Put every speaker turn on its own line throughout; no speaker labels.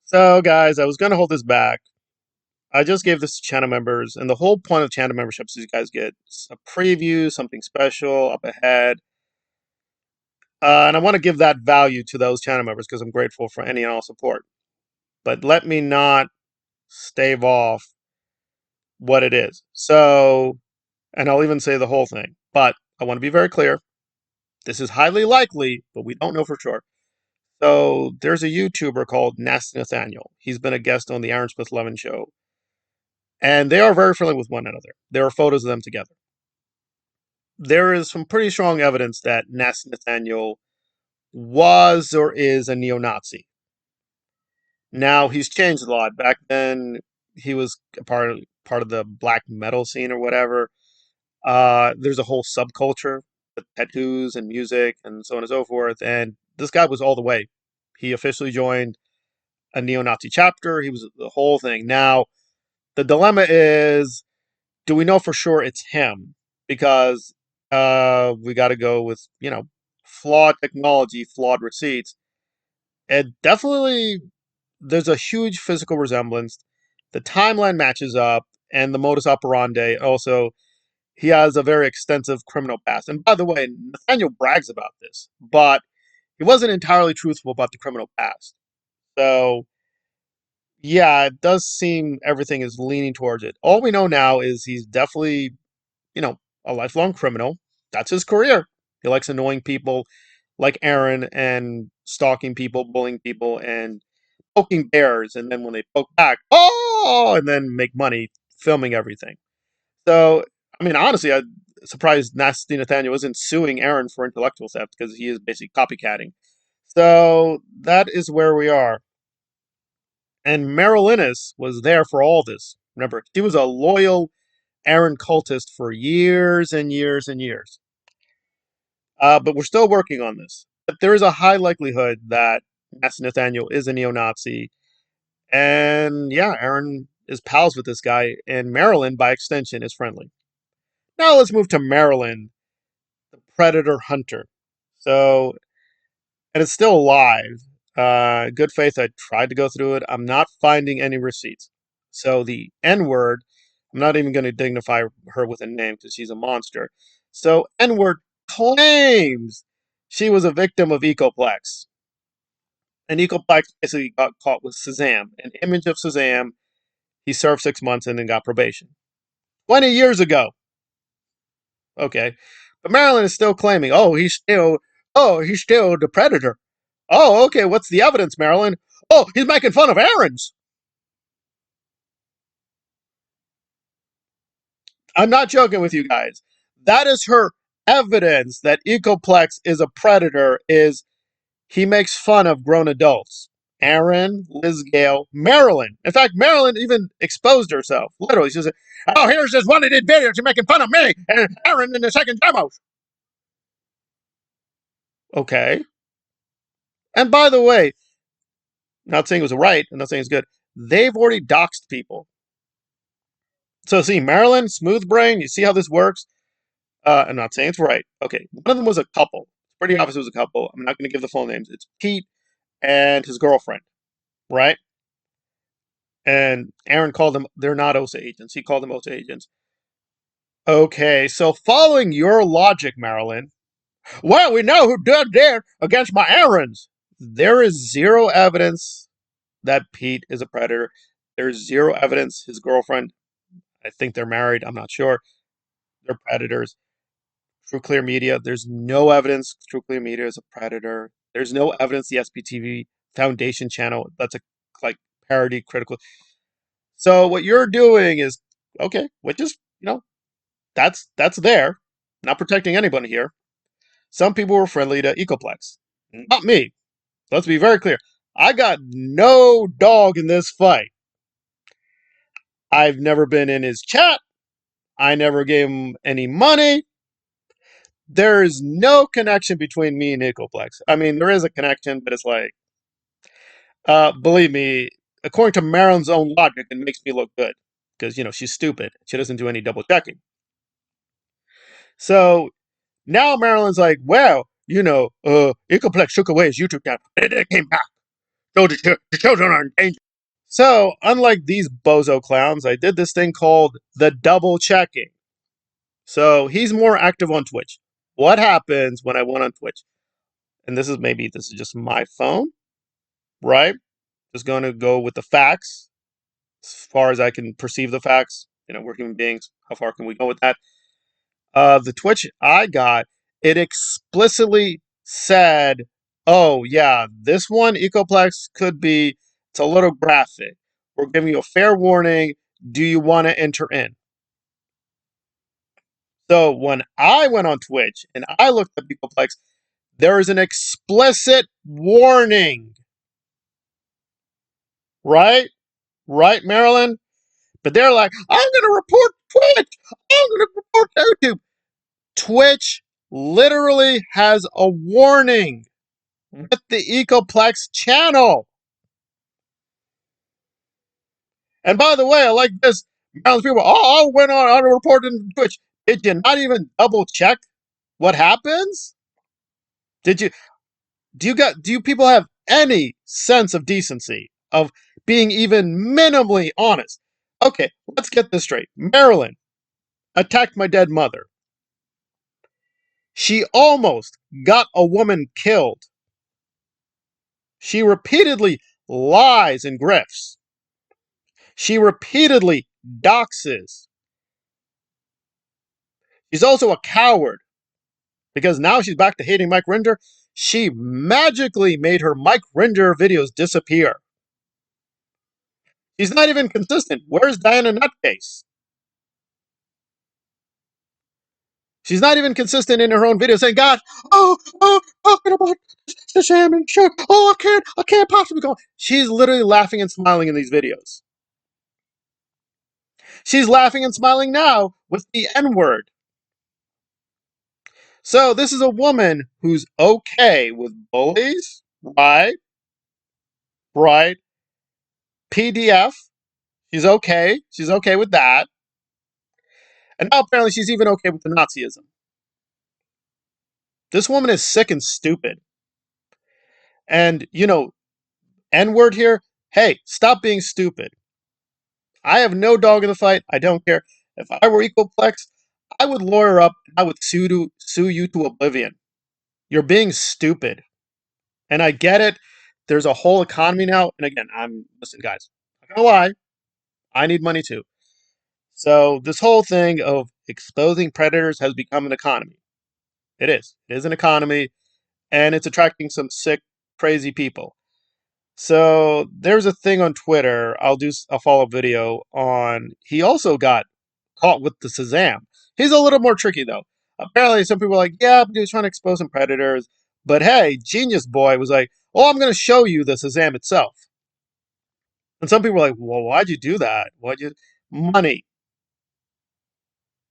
So, guys, I was going to hold this back. I just gave this to channel members, and the whole point of channel memberships is you guys get a preview, something special up ahead. And I want to give that value to those channel members because I'm grateful for any and all support. But let me not stave off what it is. So, and I'll even say the whole thing. But I want to be very clear. This is highly likely, but we don't know for sure. So there's a YouTuber called Nathaniel. He's been a guest on the Aaron Smith-Levin show. And they are very friendly with one another. There are photos of them together. There is some pretty strong evidence that Nathaniel was or is a neo-Nazi. Now, he's changed a lot. Back then, he was a part of the black metal scene or whatever. There's a whole subculture with tattoos and music and so on and so forth. And this guy was all the way. He officially joined a neo-Nazi chapter. He was the whole thing. Now, the dilemma is, do we know for sure it's him? Because we got to go with, flawed technology, flawed receipts. And definitely, there's a huge physical resemblance. The timeline matches up, and the modus operandi also. He has a very extensive criminal past. And by the way, Nathaniel brags about this, but he wasn't entirely truthful about the criminal past. So, yeah, it does seem everything is leaning towards it. All we know now is he's definitely, a lifelong criminal. That's his career. He likes annoying people like Aaron and stalking people, bullying people, and poking bears. And then when they poke back, oh, and then make money filming everything. So, I mean, honestly, I'm surprised Nasty Nathaniel isn't suing Aaron for intellectual theft because he is basically copycatting. So that is where we are. And Marilyn was there for all this. Remember, she was a loyal Aaron cultist for years and years and years. But we're still working on this. But there is a high likelihood that Nasty Nathaniel is a neo-Nazi. And yeah, Aaron is pals with this guy, and Marilyn, by extension, is friendly. Now let's move to Marilyn, the Predator Hunter. So, and it's still alive. Good faith, I tried to go through it. I'm not finding any receipts. So the N word, I'm not even going to dignify her with a name because she's a monster. So N word claims she was a victim of Ecoplex. And Ecoplex basically got caught with Shazam, an image of Shazam. He served 6 months and then got probation. 20 years ago. Okay. But Marilyn is still claiming, he's still the predator. Oh, okay, what's the evidence, Marilyn? Oh, he's making fun of Aaron's. I'm not joking with you guys. That is her evidence that Ecoplex is a predator, is he makes fun of grown adults. Aaron, Liz Gale, Marilyn. In fact, Marilyn even exposed herself. Literally, she said, oh, here's this one that did videos. You're making fun of me and Aaron in the second demo. Okay. And by the way, not saying it was right, I'm not saying it's good. They've already doxed people. So see, Marilyn, smooth brain, you see how this works? I'm not saying it's right. Okay, one of them was a couple. It's pretty obvious it was a couple. I'm not going to give the full names. It's Pete and his girlfriend, right? And Aaron called them, they're not OSA agents. He called them OSA agents. Okay, so following your logic, Marilyn, well, we know who did that against my Aarons. There is zero evidence that Pete is a predator. There's zero evidence his girlfriend, I think they're married, I'm not sure, they're predators. True Clear Media, there's no evidence True Clear Media is a predator. There's no evidence the SPTV Foundation channel, that's a like parody critical. So what you're doing is okay, which is, that's there. Not protecting anybody here. Some people were friendly to Ecoplex. Not me. Let's be very clear. I got no dog in this fight. I've never been in his chat. I never gave him any money. There is no connection between me and Ecoplex. I mean, there is a connection, but it's like, believe me, according to Marilyn's own logic, it makes me look good because, she's stupid. She doesn't do any double checking. So now Marilyn's like, well, Ecoplex took away his YouTube channel, and it came back. No, the children are in danger. So, unlike these bozo clowns, I did this thing called the double checking. So, he's more active on Twitch. What happens when I went on Twitch? And this is just my phone, right? Just going to go with the facts as far as I can perceive the facts. We're human beings. How far can we go with that? The Twitch I got, it explicitly said, oh, yeah, this one, Ecoplex, it's a little graphic. We're giving you a fair warning. Do you want to enter in? So when I went on Twitch and I looked at Ecoplex, there is an explicit warning. Right? Right, Marilyn? But they're like, I'm going to report Twitch. I'm going to report YouTube. Twitch literally has a warning with the Ecoplex channel. And by the way, I like this. People, I went on to report in Twitch. Did you not even double check what happens? Do you people have any sense of decency, of being even minimally honest? Okay, let's get this straight. Marilyn attacked my dead mother. She almost got a woman killed. She repeatedly lies and grifts. She repeatedly doxes. She's also a coward because now she's back to hating Mike Rinder. She magically made her Mike Rinder videos disappear. She's not even consistent. Where's Diana Nutcase? She's not even consistent in her own videos saying, God, talking about the sham and shit. Oh, I can't possibly go. She's literally laughing and smiling in these videos. She's laughing and smiling now with the N-word. So this is a woman who's okay with bullies, right? Right. PDF, she's okay. She's okay with that. And now apparently she's even okay with the Nazism. This woman is sick and stupid. And, N-word here, hey, stop being stupid. I have no dog in the fight. I don't care. If I were Ecoplex, I would lawyer up. I would sue you to oblivion. You're being stupid. And I get it. There's a whole economy now. And again, listen, guys, I'm not gonna lie. I need money too. So this whole thing of exposing predators has become an economy. It is. It is an economy, and it's attracting some sick, crazy people. So there's a thing on Twitter. I'll do a follow-up video on. He also got caught with the Shazam. He's a little more tricky though. Apparently, some people are like, yeah, but he was trying to expose some predators. But hey, Genius Boy was like, oh, I'm going to show you the Shazam itself. And some people are like, well, why'd you do that? Money.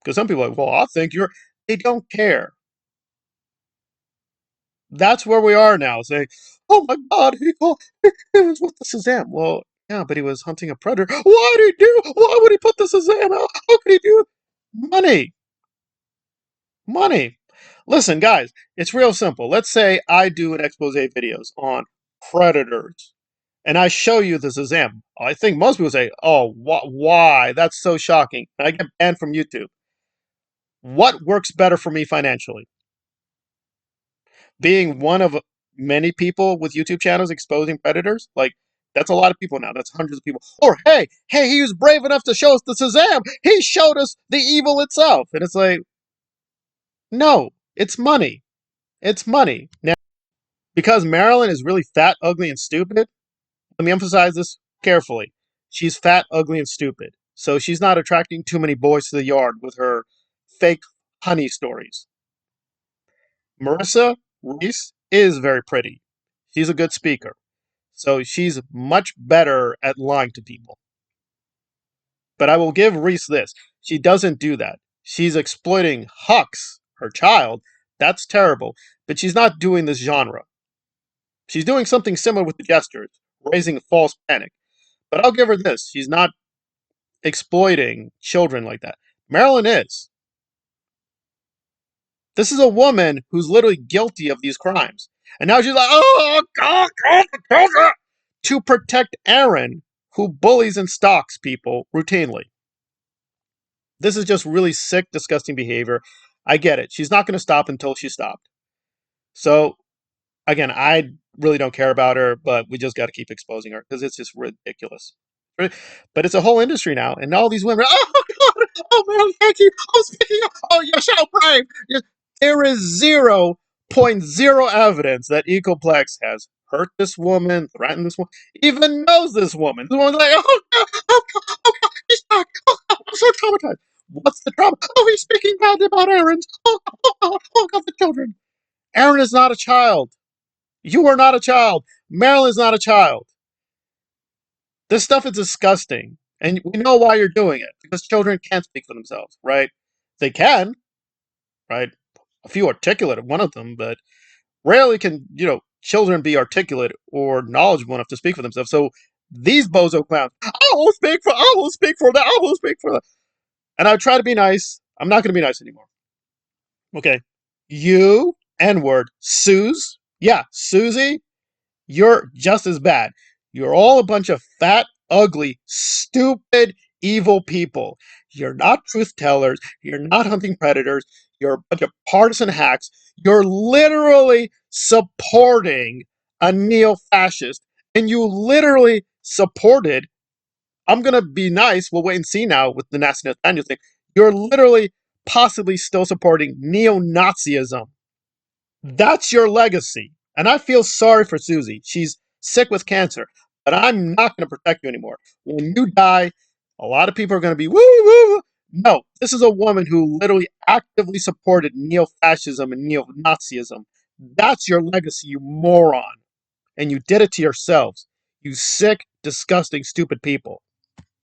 Because some people are like, well, I think they don't care. That's where we are now, saying, oh my God, he was with the Shazam. Well, yeah, but he was hunting a predator. Why would he put the Shazam out? How could he do it? Money. Money. Listen, guys, it's real simple. Let's say I do an expose videos on predators, and I show you the Shazam. I think most people say, oh, why? That's so shocking. And I get banned from YouTube. What works better for me financially? Being one of many people with YouTube channels exposing predators? Like, that's a lot of people now. That's hundreds of people. Or, hey, he was brave enough to show us the Shazam. He showed us the evil itself. And it's like, no, it's money. It's money. Now, because Marilyn is really fat, ugly, and stupid, let me emphasize this carefully. She's fat, ugly, and stupid. So she's not attracting too many boys to the yard with her fake honey stories. Marissa Reese is very pretty. She's a good speaker. So she's much better at lying to people. But I will give Reese this. She doesn't do that. She's exploiting Hux, her child. That's terrible. But she's not doing this genre. She's doing something similar with the gestures, raising false panic. But I'll give her this. She's not exploiting children like that. Marilyn is. This is a woman who's literally guilty of these crimes. And now she's like, oh, God, to protect Aaron, who bullies and stalks people routinely. This is just really sick, disgusting behavior. I get it. She's not going to stop until she stopped. So, again, I really don't care about her, but we just got to keep exposing her because it's just ridiculous. But it's a whole industry now, and all these women, oh God, oh man, thank you. Oh, speaking of, oh, you're so brave. There is 0.0 evidence that Ecoplex has hurt this woman, threatened this woman, even knows this woman. This woman's like, oh God, oh God, oh God, he's back. Oh God, I'm so traumatized. What's the trauma? Oh, he's speaking badly about Aaron's. Oh God, the children. Aaron is not a child. You are not a child. Marilyn is not a child. This stuff is disgusting. And we know why you're doing it. Because children can't speak for themselves, right? They can, right? A few articulate, one of them, but rarely can, children be articulate or knowledgeable enough to speak for themselves. So these bozo clowns, I will speak for that, I will speak for that. And I try to be nice. I'm not going to be nice anymore. Okay. You, N-word, Suze. Yeah, Susie, you're just as bad. You're all a bunch of fat, ugly, stupid, evil people. You're not truth tellers. You're not hunting predators. You're a bunch of partisan hacks. You're literally supporting a neo-fascist. And you literally supported, I'm going to be nice, we'll wait and see now with the Nathaniel thing. You're literally possibly still supporting neo-Nazism. That's your legacy. And I feel sorry for Susie. She's sick with cancer, but I'm not going to protect you anymore. When you die, a lot of people are going to be woo woo. No, this is a woman who literally actively supported neo-fascism and neo-Nazism. That's your legacy, you moron. And you did it to yourselves. You sick, disgusting, stupid people.